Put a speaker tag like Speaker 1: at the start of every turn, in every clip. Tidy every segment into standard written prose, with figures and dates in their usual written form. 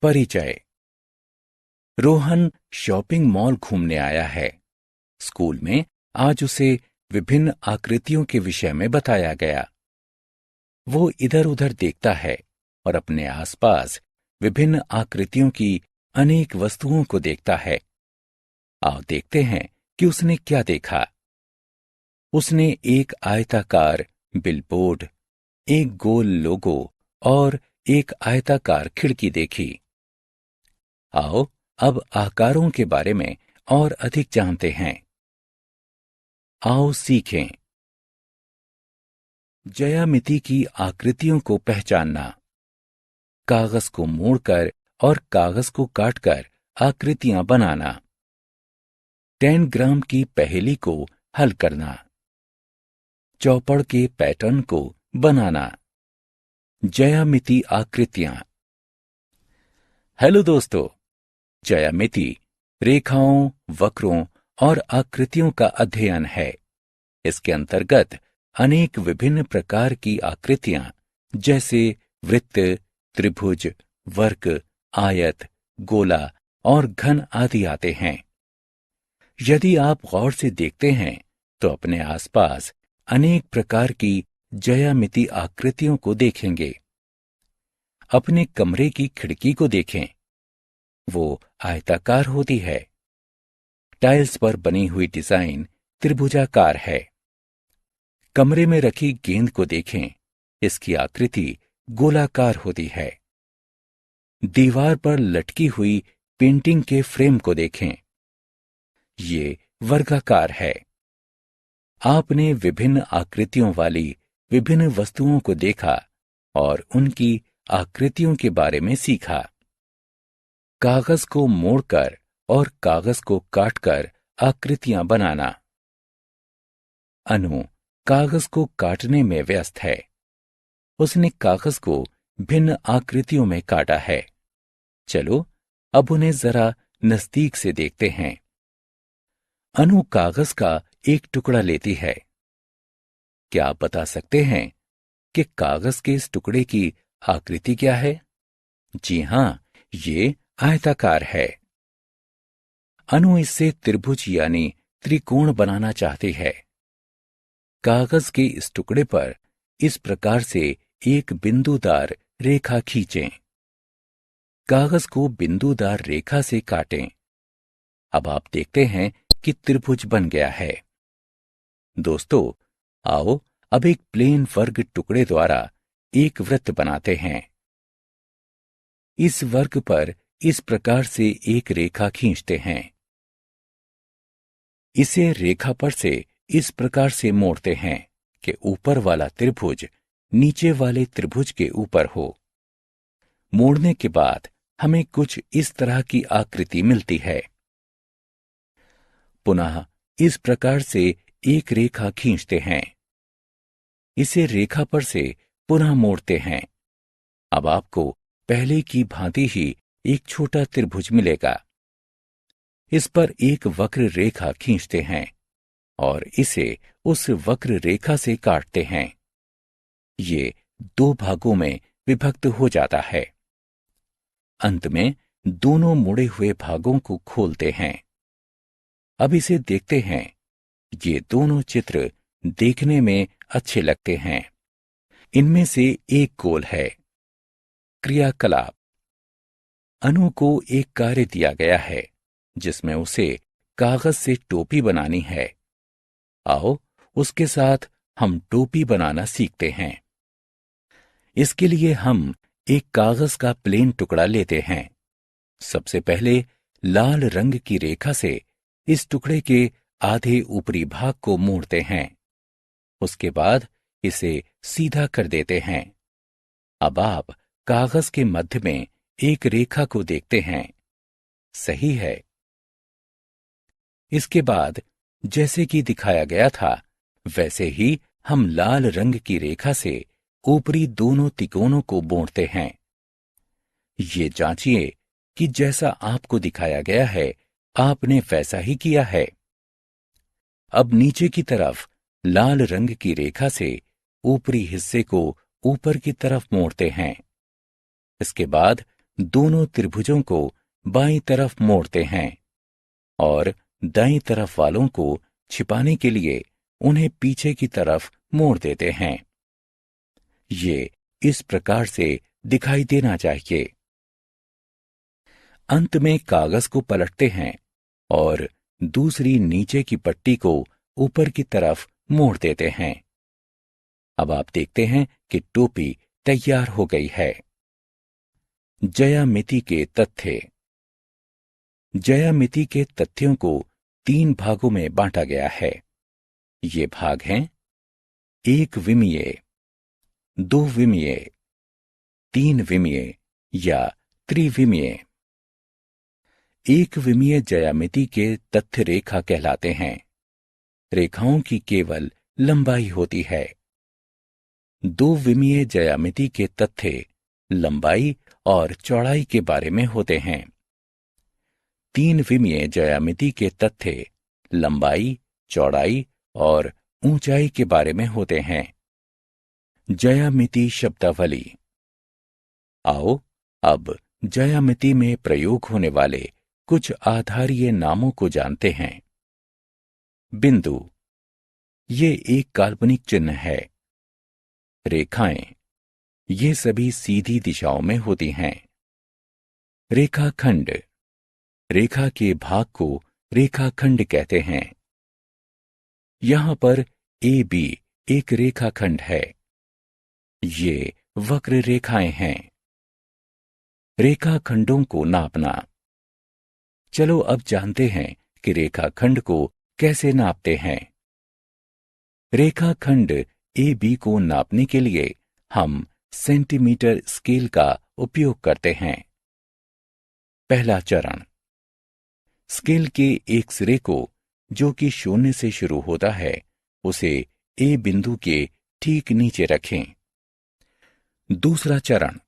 Speaker 1: परिचय। Rohan shopping mall घूमने आया है। स्कूल में आज उसे विभिन्न आकृतियों के विषय में बताया गया। वो इधर उधर देखता है और अपने आसपास विभिन्न आकृतियों की अनेक वस्तुओं को देखता है। आओ देखते हैं कि उसने क्या देखा। उसने एक आयताकार बिलबोर्ड, एक गोल लोगो और एक आयताकार खिड़की देखी। आओ अब आकारों के बारे में और अधिक जानते हैं। आओ सीखें। ज्यामिति की आकृतियों को पहचानना। कागज को मोड़कर और कागज को काटकर आकृतियां बनाना। 10 ग्राम की पहेली को हल करना। चौपड़ के पैटर्न को बनाना। ज्यामिति आकृतियां। हेलो दोस्तों, ज्यामिति रेखाओं, वक्रों और आकृतियों का अध्ययन है। इसके अंतर्गत अनेक विभिन्न प्रकार की आकृतियां जैसे वृत्त, त्रिभुज, वर्ग, आयत, गोला और घन आदि आते हैं। यदि आप गौर से देखते हैं तो अपने आसपास अनेक प्रकार की ज्यामिति आकृतियों को देखेंगे। अपने कमरे की खिड़की को देखें, वो आयताकार होती है। टाइल्स पर बनी हुई डिजाइन त्रिभुजाकार है। कमरे में रखी गेंद को देखें, इसकी आकृति गोलाकार होती है। दीवार पर लटकी हुई पेंटिंग के फ्रेम को देखें, ये वर्गाकार है। आपने विभिन्न आकृतियों वाली विभिन्न वस्तुओं को देखा और उनकी आकृतियों के बारे में सीखा। कागज को मोड़कर और कागज को काटकर आकृतियां बनाना। अनु कागज को काटने में व्यस्त है। उसने कागज को भिन्न आकृतियों में काटा है। चलो अब उन्हें जरा नजदीक से देखते हैं। अनु कागज का एक टुकड़ा लेती है। क्या आप बता सकते हैं कि कागज के इस टुकड़े की आकृति क्या है? जी हां, ये आयताकार है। अनु इससे त्रिभुज यानी त्रिकोण बनाना चाहती है। कागज के इस टुकड़े पर इस प्रकार से एक बिंदुदार रेखा खींचें। कागज को बिंदुदार रेखा से काटें। अब आप देखते हैं कि त्रिभुज बन गया है। दोस्तों, आओ अब एक प्लेन वर्ग टुकड़े द्वारा एक वृत्त बनाते हैं। इस वर्ग पर इस प्रकार से एक रेखा खींचते हैं। इसे रेखा पर से इस प्रकार से मोड़ते हैं कि ऊपर वाला त्रिभुज नीचे वाले त्रिभुज के ऊपर हो। मोड़ने के बाद हमें कुछ इस तरह की आकृति मिलती है। पुनः इस प्रकार से एक रेखा खींचते हैं। इसे रेखा पर से पुनः मोड़ते हैं। अब आपको पहले की भांति ही एक छोटा त्रिभुज मिलेगा। इस पर एक वक्र रेखा खींचते हैं और इसे उस वक्र रेखा से काटते हैं। ये 2 भागों में विभक्त हो जाता है। अंत में दोनों मुड़े हुए भागों को खोलते हैं। अब इसे देखते हैं। ये दोनों चित्र देखने में अच्छे लगते हैं। इनमें से एक गोल है। क्रियाकलाप। अनु को एक कार्य दिया गया है जिसमें उसे कागज से टोपी बनानी है। आओ उसके साथ हम टोपी बनाना सीखते हैं। इसके लिए हम एक कागज का प्लेन टुकड़ा लेते हैं। सबसे पहले लाल रंग की रेखा से इस टुकड़े के आधे ऊपरी भाग को मोड़ते हैं। उसके बाद इसे सीधा कर देते हैं। अब आप कागज के मध्य में एक रेखा को देखते हैं। सही है। इसके बाद जैसे कि दिखाया गया था वैसे ही हम लाल रंग की रेखा से ऊपरी दोनों तिकोनों को बोड़ते हैं। ये जांचिए कि जैसा आपको दिखाया गया है आपने वैसा ही किया है। अब नीचे की तरफ लाल रंग की रेखा से ऊपरी हिस्से को ऊपर की तरफ मोड़ते हैं। इसके बाद दोनों त्रिभुजों को बाईं तरफ मोड़ते हैं और दाईं तरफ वालों को छिपाने के लिए उन्हें पीछे की तरफ मोड़ देते हैं। ये इस प्रकार से दिखाई देना चाहिए। अंत में कागज को पलटते हैं और दूसरी नीचे की पट्टी को ऊपर की तरफ मोड़ देते हैं। अब आप देखते हैं कि टोपी तैयार हो गई है। ज्यामिति के तथ्य। ज्यामिति के तथ्यों को 3 भागों में बांटा गया है। ये भाग हैं 1 विमीय, 2 विमीय, 3 विमीय या त्रिविमीय। 1 विमीय ज्यामिति के तथ्य रेखा कहलाते हैं। रेखाओं की केवल लंबाई होती है। 2 विमीय ज्यामिति के तथ्य लंबाई और चौड़ाई के बारे में होते हैं। 3 विमीय ज्यामिति के तथ्य लंबाई, चौड़ाई और ऊंचाई के बारे में होते हैं। ज्यामिति शब्दावली। आओ अब ज्यामिति में प्रयोग होने वाले कुछ आधारीय नामों को जानते हैं। बिंदु, ये एक काल्पनिक चिन्ह है। रेखाएं, ये सभी सीधी दिशाओं में होती हैं। रेखाखंड, रेखा के भाग को रेखाखंड कहते हैं। यहां पर ए बी एक रेखाखंड है। ये वक्र रेखाएं हैं। रेखाखंडों को नापना। चलो अब जानते हैं कि रेखाखंड को कैसे नापते हैं। रेखाखंड ए बी को नापने के लिए हम सेंटीमीटर स्केल का उपयोग करते हैं। पहला चरण, स्केल के एक सिरे को, जो कि 0 से शुरू होता है, उसे ए बिंदु के ठीक नीचे रखें। दूसरा चरण,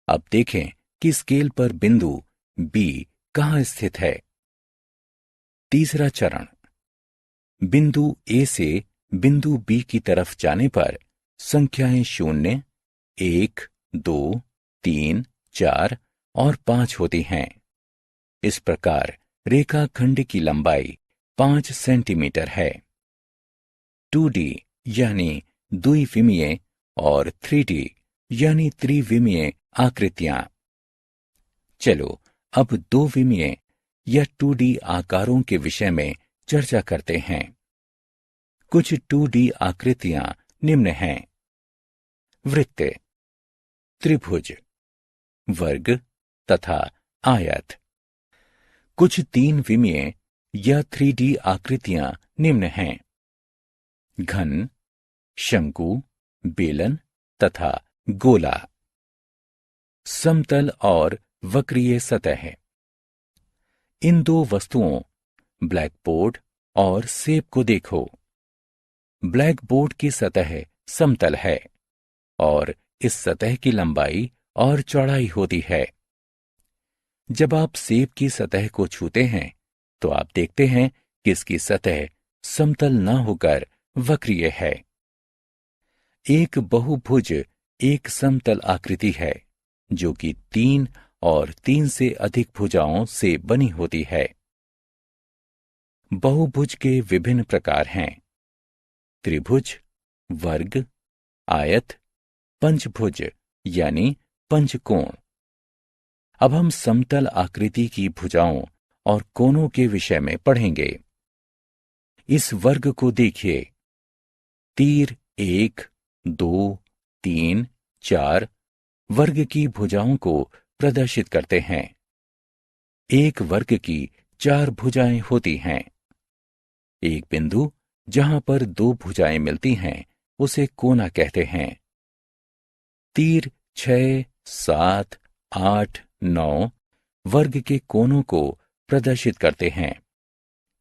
Speaker 1: अब देखें कि स्केल पर बिंदु बी कहां स्थित है। तीसरा चरण, बिंदु ए से बिंदु बी की तरफ जाने पर संख्याएं 0, 1, 2, 3, 4 और 5 होती हैं। इस प्रकार रेखाखंड की लंबाई 5 सेंटीमीटर है। 2D यानी द्विविमीय और 3D यानी त्रिविमीय आकृतियां। चलो अब 2 विमीय या 2D आकारों के विषय में चर्चा करते हैं। कुछ 2D आकृतियां निम्न हैं: वृत्त, त्रिभुज, वर्ग तथा आयत। कुछ 3 विमीय या 3D आकृतियां निम्न हैं: घन, शंकु, बेलन तथा गोला। समतल और वक्रीय सतह। इन 2 वस्तुओं ब्लैकबोर्ड और सेब को देखो। ब्लैकबोर्ड की सतह समतल है और इस सतह की लंबाई और चौड़ाई होती है। जब आप सेब की सतह को छूते हैं तो आप देखते हैं कि इसकी सतह समतल न होकर वक्रीय है। एक बहुभुज एक समतल आकृति है जो कि 3 और 3 से अधिक भुजाओं से बनी होती है। बहुभुज के विभिन्न प्रकार हैं: त्रिभुज, वर्ग, आयत, पंचभुज यानी पंचकोण। अब हम समतल आकृति की भुजाओं और कोणों के विषय में पढ़ेंगे। इस वर्ग को देखिए। तीर 1, 2, 3, 4 वर्ग की भुजाओं को प्रदर्शित करते हैं। एक वर्ग की 4 भुजाएं होती हैं। एक बिंदु जहां पर 2 भुजाएं मिलती हैं उसे कोना कहते हैं। तीर 6, 7, 8, 9 वर्ग के कोनों को प्रदर्शित करते हैं।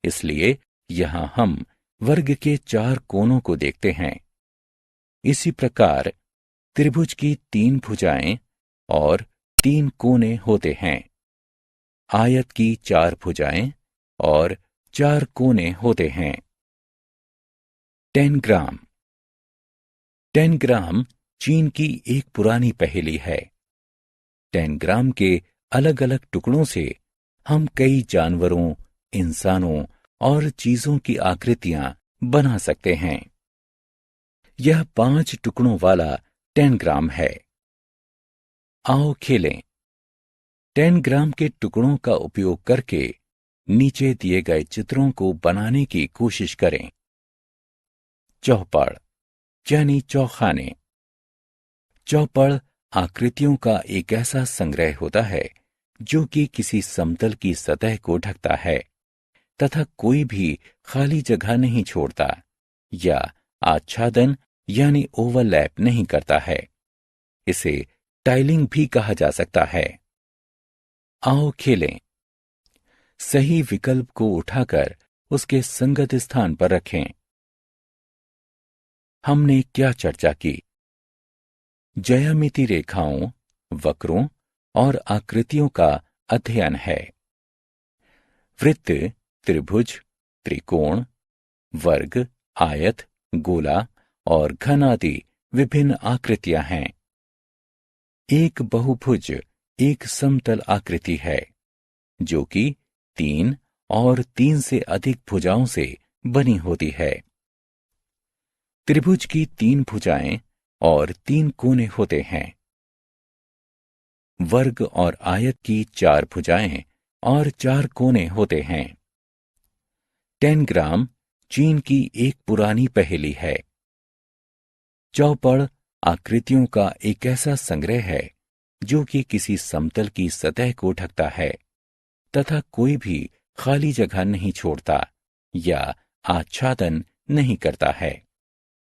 Speaker 1: इसलिए यहां हम वर्ग के 4 कोनों को देखते हैं। इसी प्रकार त्रिभुज की 3 भुजाएं और 3 कोने होते हैं। आयत की 4 भुजाएं और 4 कोने होते हैं। टेनग्राम। टेनग्राम चीन की एक पुरानी पहेली है। 10 ग्राम के अलग अलग टुकड़ों से हम कई जानवरों, इंसानों और चीजों की आकृतियां बना सकते हैं। यह 5 टुकड़ों वाला 10 ग्राम है। आओ खेलें। 10 ग्राम के टुकड़ों का उपयोग करके नीचे दिए गए चित्रों को बनाने की कोशिश करें। चौपड़ यानी चौखाने। चौपड़ आकृतियों का एक ऐसा संग्रह होता है जो कि किसी समतल की सतह को ढकता है तथा कोई भी खाली जगह नहीं छोड़ता या आच्छादन यानी ओवरलैप नहीं करता है। इसे टाइलिंग भी कहा जा सकता है। आओ खेलें। सही विकल्प को उठाकर उसके संगत स्थान पर रखें। हमने क्या चर्चा की? ज्यामिति रेखाओं, वक्रों और आकृतियों का अध्ययन है। वृत्त, त्रिभुज, त्रिकोण, वर्ग, आयत, गोला और घन आदि विभिन्न आकृतियां हैं। एक बहुभुज एक समतल आकृति है जो कि 3 और 3 से अधिक भुजाओं से बनी होती है। त्रिभुज की 3 भुजाएं और 3 कोने होते हैं। वर्ग और आयत की 4 भुजाएं और 4 कोने होते हैं। 10 ग्राम चीन की एक पुरानी पहेली है। चौपड़ आकृतियों का एक ऐसा संग्रह है जो कि किसी समतल की सतह को ढकता है तथा कोई भी खाली जगह नहीं छोड़ता या आच्छादन नहीं करता है।